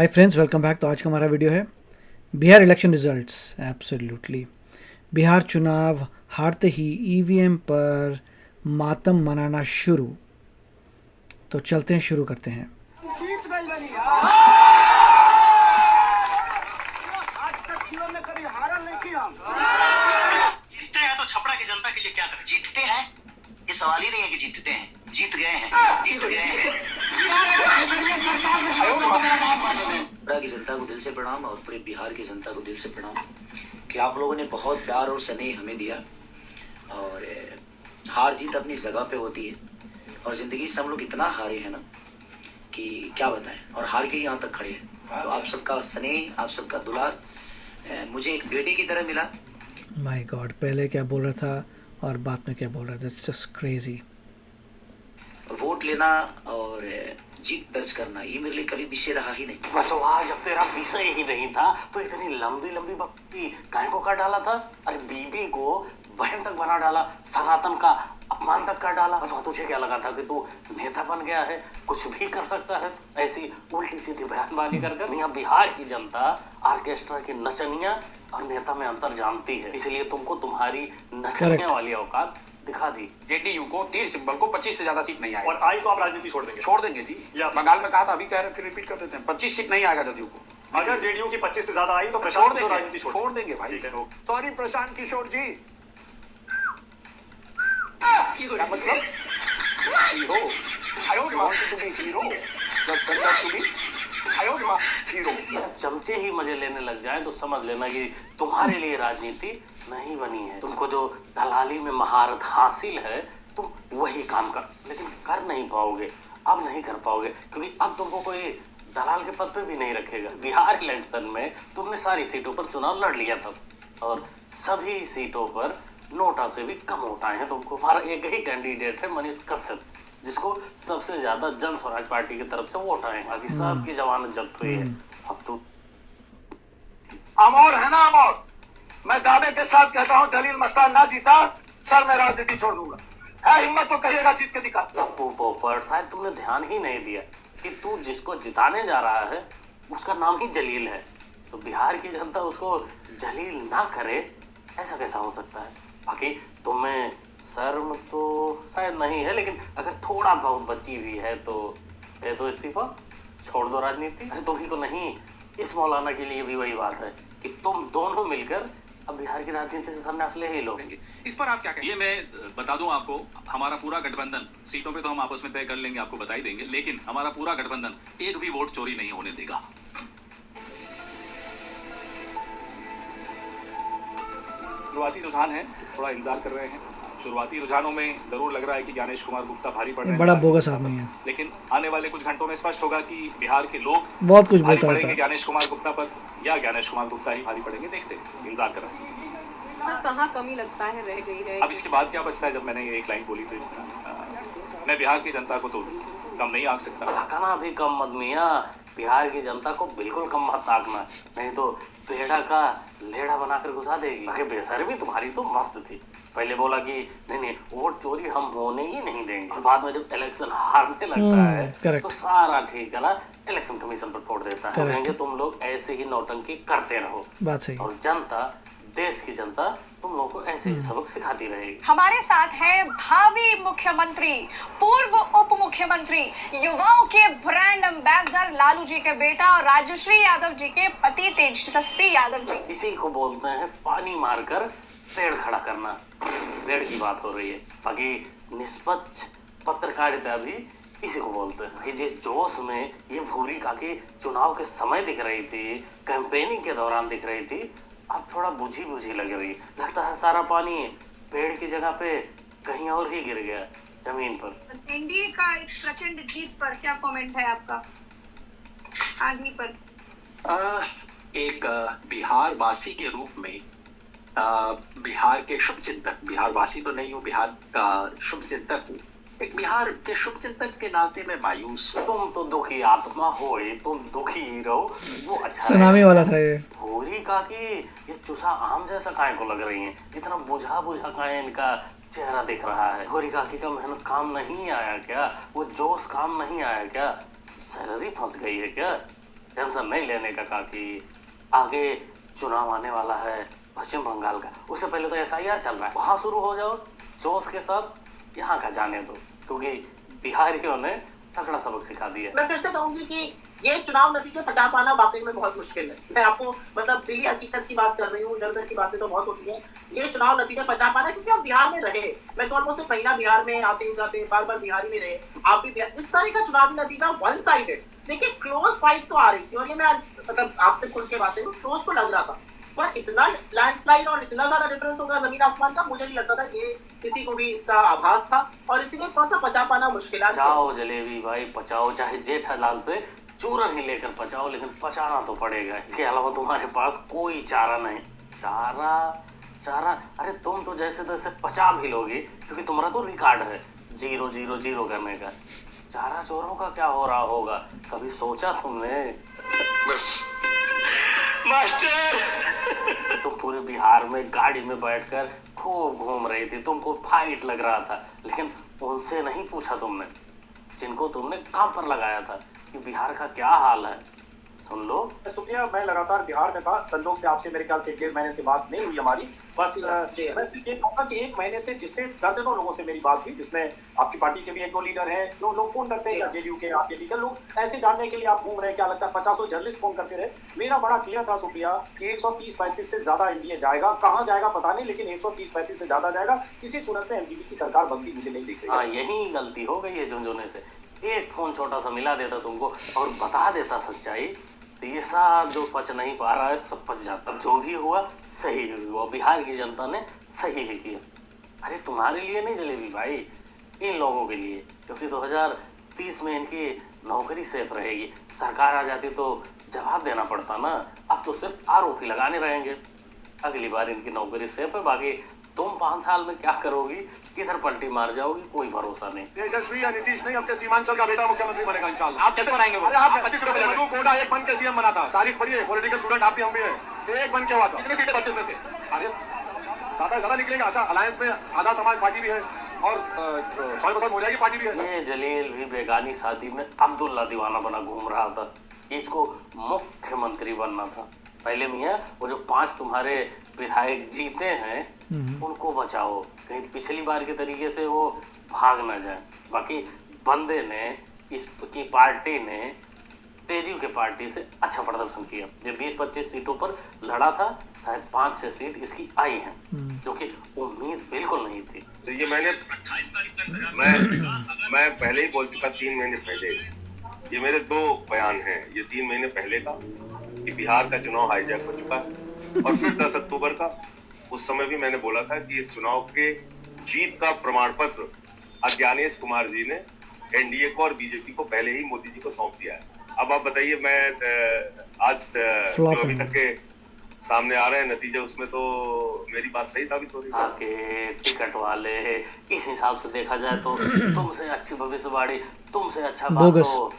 Hi friends, welcome back. तो आज का हमारा वीडियो है Bihar election results. Absolutely Bihar चुनाव हारते ही ईवीएम पर मातम मनाना शुरू। तो चलते हैं, शुरू करते हैं। जीत गई बनी आज तक जीवन में कभी हारा नहीं किया हम। जीतते हैं तो छपरा की जनता के लिए क्या करें? जीतते हैं, ये सवाल ही नहीं है कि जीतते हैं, जीत गए हैं, जीत गए हैं। छपरा की जनता को दिल से प्रणाम और पूरे बिहार की जनता को दिल से प्रणाम कि आप लोगों ने बहुत प्यार और स्नेह हमें दिया। और हार जीत अपनी जगह पे होती है और जिंदगी से हम लोग इतना हारे हैं ना कि क्या बताएं, और हार के ही यहाँ तक खड़े हैं। तो आप सबका स्नेह, आप सबका दुलार मुझे एक बेटे की तरह मिला। माय गॉड, पहले क्या बोल रहा था और बाद में क्या बोल रहा था। It's just crazy. वोट लेना और जीत दर्ज करना ये मेरे लिए कभी विषय रहा ही नहीं। बचवा, जब तेरा विषय ही नहीं था तो इतनी लंबी लंबी बकती काहे को काट डाला था? अरे बीबी को बहन तक बना डाला, सनातन का अपमान तक कर डाला। बचवा, तुझे क्या लगा था कि तू नेता बन गया है, कुछ भी कर सकता है? ऐसी उल्टी सीधी बयानबाजी कर यहाँ बिहार की जनता ऑर्केस्ट्रा की नचनिया और नेता में अंतर जानती है, इसलिए तुमको तुम्हारी नचनिया वाली औकात दिखा दी। जेडीयू को तीर सिंबल को 25 से ज्यादा सीट नहीं आएगी। और आई तो आप राजनीति छोड़ देंगे जी। या बंगाल में कहा था, अभी कह रहे फिर रिपीट कर देते हैं, 25 सीट नहीं आएगा जदयू को। अगर जेडीयू की 25 से ज्यादा आई तो छोड़ प्रशांत देंगे, राजनीति छोड़ देंगे भाई। ठीक है। सॉरी प्रशांत किशोर जी। क्या मतलब? Hero hero hero. चमचे ही मजे लेने लग जाए तो समझ लेना कि तुम्हारे लिए राजनीति नहीं बनी है। तुमको जो दलाली में महारत हासिल है तुम वही काम कर, लेकिन कर नहीं पाओगे। अब नहीं कर पाओगे क्योंकि अब तुमको कोई दलाल के पद पे भी नहीं रखेगा। बिहार इलेक्शन में तुमने सारी सीटों पर चुनाव लड़ लिया था और सभी सीटों पर नोटा से भी कम वोट आए हैं तुमको। हमारा एक ही कैंडिडेट है, मनीष कश्यप, जिसको सबसे ज्यादा जन स्वराज पार्टी की तरफ से वोट आए हैं। बाकी सबकी जमानत जब्त हुई है। अब तो अमर है ना अमर। मैं दावे के साथ कहता हूँ, जलील मस्तान ना जीता सर मैं राजनीति छोड़ दूंगा। है हिम्मत तो कहिएगा, जीत के दिखा। पप्पू पोपट, शायद तुमने ध्यान ही नहीं दिया कि तू जिसको जिताने जा रहा है उसका नाम ही जलील है। तो बिहार की जनता उसको जलील ना करे, ऐसा कैसा हो सकता है? बाकी तुम्हें शर्म तो शायद नहीं है, लेकिन अगर थोड़ा बहुत बची भी है तो दे दो इस्तीफा, छोड़ दो राजनीति। अरे तुम्ही को नहीं, इस मौलाना के लिए भी वही बात है कि तुम दोनों मिलकर अब बिहार की राजनीति से संन्यास ले ही लो। इस पर आप क्या कहेंगे? ये मैं बता दूं आपको, हमारा पूरा गठबंधन, सीटों पे तो हम आपस में तय कर लेंगे, आपको बता ही देंगे, लेकिन हमारा पूरा गठबंधन एक भी वोट चोरी नहीं होने देगा। शुरुआती रुझान है, थोड़ा इंतजार कर रहे हैं। शुरुआती रुझानों में जरूर लग रहा है कि ज्ञानेश कुमार गुप्ता भारी पड़ रहे हैं। बड़ा बोगस आदमी है, लेकिन आने वाले कुछ घंटों में स्पष्ट होगा कि बिहार के लोग बहुत कुछ भारी बोलता पड़ेंगे रहता है। ज्ञानेश कुमार गुप्ता पर या ज्ञानेश कुमार गुप्ता ही भारी पड़ेंगे। देखते हैं, इंतजार कर रहे हैं। कहाँ कमी लगता है रह गई है? अब इसके बाद क्या बचता है? जब मैंने ये एक लाइन बोली थी, मैं बिहार की जनता को तो कम नहीं आंक सकता। आंकना भी कम मत मियाँ, बिहार की जनता को बिल्कुल कम मत आंकना, नहीं तो पेड़ा का लेड़ा बनाकर घुसा देगी। आखिर बेसर भी तुम्हारी तो मस्त थी, पहले बोला कि नहीं वोट चोरी हम होने ही नहीं देंगे, और बाद में जब इलेक्शन हारने लगता है correct. तो सारा ठिकाना इलेक्शन कमीशन पर फोड़ देता है। तो कहेंगे तुम लोग ऐसे ही नौटंकी करते रहो, बात सही। और जनता, देश की जनता तुम लोगों को ऐसे ही सबक सिखाती रहेगी। हमारे साथ है भावी मुख्यमंत्री, पूर्व उप मुख्यमंत्री, युवाओं के ब्रांड एम्बेसडर लालू जी के बेटा और राजश्री यादव जी के पति तेजस्वी यादव जी। इसी को बोलते हैं पानी मारकर पेड़ खड़ा करना। पेड़ की बात हो रही है, बाकी निष्पक्ष पत्रकारिता भी इसी को बोलते हैं। कि जिस जोश में ये भूरी काकी चुनाव के समय दिख रही थी, कैंपेनिंग के दौरान दिख रही थी, अब थोड़ा बुझी बुझी लग रही। लगता है सारा पानी पेड़ की जगह पे कहीं और ही गिर गया, जमीन पर। एनडीए का इस प्रचंड जीत पर क्या कमेंट है आपका? आगे पर एक बिहार वासी के रूप में, बिहार के शुभचिंतक, बिहार वासी तो नहीं हूँ, बिहार का शुभचिंतक हूँ, एक बिहार के शुभचिंतक के नाते में मायूस। तुम तो दुखी आत्मा हो, तुम दुखी ही रहो, वो अच्छा सुनामी वाला था ये। भूरी काकी ये चूसा आम जैसा काय को लग रही है, इतना बुझा बुझा काय इनका चेहरा दिख रहा है। भूरी काकी का मेहनत काम नहीं आया क्या? वो जोश काम नहीं आया क्या? सैलरी फंस गई है क्या? टेंशन नहीं लेने का काकी। आगे चुनाव आने वाला है पश्चिम बंगाल का, उससे पहले तो SIR चल रहा है, वहाँ शुरू हो जाओ जोश के साथ। यहाँ का जाने दो, क्योंकि बिहारियों ने तगड़ा सबक सिखा दिया। मैं फिर से कहूंगी कि ये चुनाव नतीजे पचा पाना वाकई में बहुत मुश्किल है। मैं आपको मतलब दिल्ली हकीकत की बात कर रही हूँ, इधर उधर की बातें तो बहुत होती है। ये चुनाव नतीजे पचा पाना, क्योंकि हम बिहार में रहे, मैं तो ऑलमोस्ट एक महीना बिहार में आते जाते बार बार बिहार में रहे, आप भी इस तरह का चुनावी नतीजा वन साइडेड। देखिए क्लोज फाइट तो आ रही थी, और ये मैं आज मतलब आपसे खुल के बातें क्लोज तो लग रहा था, पर इतना लैंडस्लाइड और इतना ज्यादा डिफरेंस होगा जमीन आसमान का मुझे नहीं लगता था। ये किसी को भी इसका आभास था, और इसीलिए थोड़ा सा पचा पाना मुश्किल है। पचाओ जलेबी भाई, पचाओ, चाहे जेठालाल से चूरन ही लेकर पचाओ, लेकिन पचाना तो पड़ेगा। इसके अलावा तुम्हारे पास कोई चारा नहीं। चारा अरे तुम तो जैसे तैसे पचा भी लोगी, क्योंकि तुम्हारा तो रिकॉर्ड है 0-0-0 करने का। चारा चोरों का क्या हो रहा होगा, कभी सोचा तुमने? मास्टर तुम पूरे बिहार में गाड़ी में बैठकर खूब घूम रही थी, तुमको फाइट लग रहा था, लेकिन उनसे नहीं पूछा तुमने जिनको तुमने काम पर लगाया था कि बिहार का क्या हाल है। सुन लो। शुक्रिया, मैं लगातार बिहार में था। संजोग से आपसे मेरे ख्याल से 1.5 महीने से बात नहीं हुई हमारी। बस मैं सिर्फ ये कहूँगा कि 1 महीने से जिससे दर्जनों लोगों से मेरी बात हुई, जिसमें आपकी पार्टी के भी 1-2 लीडर हैं, जो लोग फोन करते हैं, या JDU के आपके लीडर लोग ऐसे जानने के लिए आप घूम रहे हैं, क्या लगता है 50 जर्नलिस्ट फोन करते रहे। मेरा बड़ा क्लियर था सुप्रिया कि 130-35 से ज्यादा एनडीए जाएगा, कहाँ जाएगा पता नहीं, लेकिन 130-35 से ज्यादा जाएगा। किसी सूरत में एनडीपी की सरकार बनती मुझे नहीं दिख रही। हाँ, यही गलती हो गई है झुंझुने से। एक फोन छोटा सा मिला देता तुमको और बता देता सच्चाई, तो ये सब जो पच नहीं पा रहा है सब पच जाता। जो भी हुआ सही हुआ, बिहार की जनता ने सही ही किया। अरे तुम्हारे लिए नहीं जलेबी भाई, इन लोगों के लिए, क्योंकि 2030 में इनकी नौकरी सेफ रहेगी। सरकार आ जाती तो जवाब देना पड़ता ना, अब तो सिर्फ आरोपी लगाने रहेंगे। अगली बार इनकी नौकरी सेफ है, बाकी तुम 5 साल में क्या करोगी, किधर पलटी मार जाओगी, कोई भरोसा नहीं। तेजस्वी या नीतीश नहीं, आपके सीमांचल का बेटा मुख्यमंत्री बनेगा इंशाल्लाह। आप कैसे बनाएंगे? अरे आप 25 रुपए मधु कोड़ा एक बन के CM बना था। तारीख पढ़िए, पॉलिटिकल स्टूडेंट आप भी हम भी हैं। एक बन के हुआ था। कितनी सीटें 25 में से? अरे ज्यादा निकलेगा। अच्छा, अलायंस में आधा समाज पार्टी भी है और 100% हो जाएगी पार्टी भी है। ये जलील भी बेगानी शादी में अब्दुल्ला दीवाना बना घूम रहा था। इसको मुख्यमंत्री बनना था। पहले मियाँ वो जो 5 तुम्हारे विधायक जीते हैं उनको बचाओ, कहीं पिछली बार के तरीके से वो भाग ना जाए। बाकी बंदे ने, इसकी पार्टी ने तेजू के पार्टी से अच्छा प्रदर्शन किया। ये 20-25 सीटों पर लड़ा था, शायद 5-6 सीट इसकी आई हैं, जो कि उम्मीद बिल्कुल नहीं थी। तो ये मैं पहले ही बोल चुका 3 महीने पहले। ये मेरे 2 बयान हैं। ये 3 महीने पहले का कि बिहार का चुनाव हाईजैक हो चुका है, और फिर 10 अक्टूबर का। उस समय भी मैंने बोला था कि इस चुनाव के जीत का प्रमाण पत्र ज्ञानेश कुमार जी ने एनडीए को और बीजेपी को पहले ही मोदी जी को सौंप दिया है। अब आप बताइए, मैं आज जो अभी तक के सामने आ रहे हैं नतीजे, उसमें तो मेरी बात सही साबित हो रही है। आके टिकट वाले इस हिसाब से देखा जाए तो तुमसे अच्छी भविष्यवाणी, तुमसे अच्छा बात तो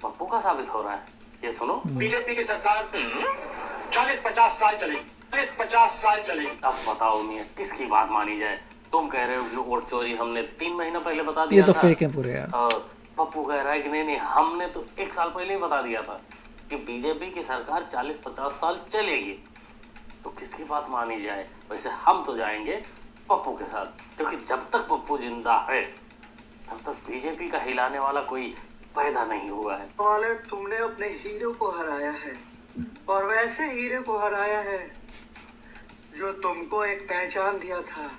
पप्पू का साबित हो रहा है। ये सुनो, बीजेपी की सरकार 40-50 साल चलेगी, 40-50 साल चलेगी। अब बताओ मियां, किसकी बात मानी जाए? तुम कह रहे हो कि वोट चोरी हमने 3 महीना पहले बता दिया ये तो था। फेक है पूरे यार। और पप्पू कह रहा है कि नहीं हमने तो 1 साल पहले ही बता दिया था कि बीजेपी की सरकार 40-50 साल चलेगी। तो किसकी बात मानी जाए? वैसे हम तो जाएंगे पप्पू के साथ, क्योंकि जब तक पप्पू जिंदा है तब तक बीजेपी का हिलाने वाला कोई पैदा नहीं हुआ है। वाले तुमने अपने हीरो को हराया है, और वैसे हीरो को हराया है जो तुमको एक पहचान दिया था।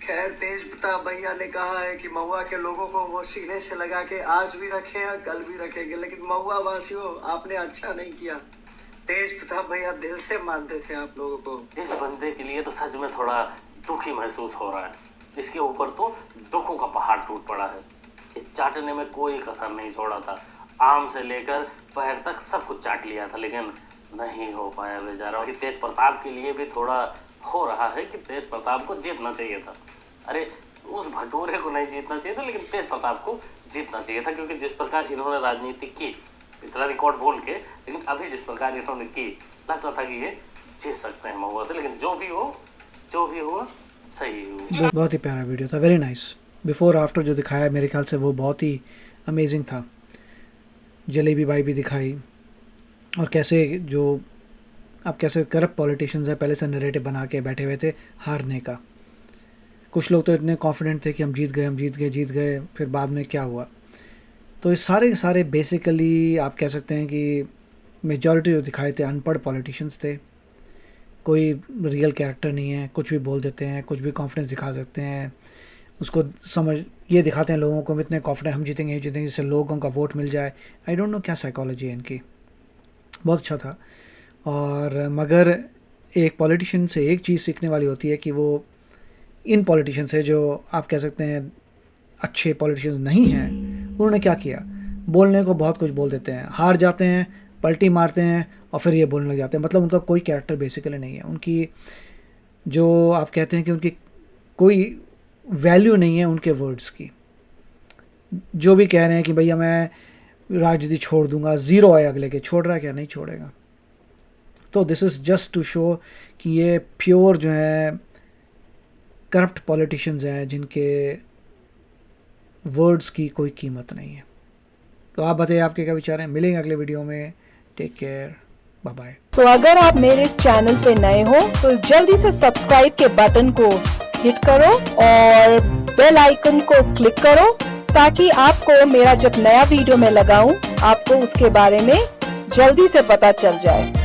खैर, तेज प्रताप भैया ने कहा है कि महुआ के लोगों को वो सीने से लगा के आज भी रखे हैं, कल भी रखेंगे, लेकिन महुआ वासियों आपने अच्छा नहीं किया। तेज प्रताप भैया दिल से मानते थे आप लोगों को। इस बंदे के लिए तो सच में थोड़ा दुखी महसूस हो रहा है। इसके ऊपर तो दुखों का पहाड़ टूट पड़ा है। इस चाटने में कोई कसर नहीं छोड़ा था, आम से लेकर पैर तक सब कुछ चाट लिया था, लेकिन नहीं हो पाया बेचारा। तेज प्रताप के लिए भी थोड़ा हो रहा है कि तेज प्रताप को जीतना चाहिए था। अरे उस भटूरे को नहीं जीतना चाहिए था, लेकिन तेज प्रताप को जीतना चाहिए था, क्योंकि जिस प्रकार इन्होंने राजनीति की, पिछला रिकॉर्ड बोल के, लेकिन अभी जिस प्रकार इन्होंने की, लगता था कि ये जीत सकते हैं महुआ से। लेकिन जो भी हुआ सही हुआ। बहुत ही प्यारा वीडियो था, वेरी नाइस। बिफोर आफ्टर जो दिखाया मेरे ख्याल से वो बहुत ही अमेजिंग था। जलेबी बाई भी दिखाई, और कैसे जो आप कैसे करप्ट पॉलिटिशियंस हैं पहले से नैरेटिव बना के बैठे हुए थे हारने का। कुछ लोग तो इतने कॉन्फिडेंट थे कि हम जीत गए, फिर बाद में क्या हुआ। तो ये सारे बेसिकली आप कह सकते हैं कि मेजॉरिटी जो दिखाए थे अनपढ़ पॉलिटिशियंस थे, कोई रियल कैरेक्टर नहीं है, कुछ भी बोल देते हैं, कुछ भी कॉन्फिडेंस दिखा सकते हैं, उसको समझ ये दिखाते हैं लोगों को इतने कॉन्फिडेंट हम जीतेंगे जिससे लोगों का वोट मिल जाए। आई डोंट नो क्या साइकोलॉजी है इनकी। बहुत अच्छा था। और मगर एक पॉलिटिशियन से एक चीज़ सीखने वाली होती है कि वो इन पॉलिटिशियन से जो आप कह सकते हैं अच्छे पॉलिटिशियंस नहीं हैं, उन्होंने क्या किया, बोलने को बहुत कुछ बोल देते हैं, हार जाते हैं, पलटी मारते हैं और फिर ये बोलने लग जाते हैं। मतलब उनका कोई कैरेक्टर बेसिकली नहीं है, उनकी जो आप कहते हैं कि उनकी कोई वैल्यू नहीं है उनके वर्ड्स की। जो भी कह रहे हैं कि भैया मैं राजनीति छोड़ दूंगा, ज़ीरो है अगले के, छोड़ रहा है क्या, नहीं छोड़ेगा। तो this is just to show कि ये प्योर जो है करप्ट पॉलिटिशियंस हैं जिनके वर्ड्स की कोई कीमत नहीं है। तो आप बताइए आपके क्या विचार हैं। मिलेंगे अगले वीडियो में। Take care, bye bye. तो अगर आप मेरे इस चैनल पे नए हो तो जल्दी से सब्सक्राइब के बटन को हिट करो और बेल आइकन को क्लिक करो ताकि आपको मेरा जब नया वीडियो मैं लगाऊं आपको उसके बारे में जल्दी से पता चल जाए।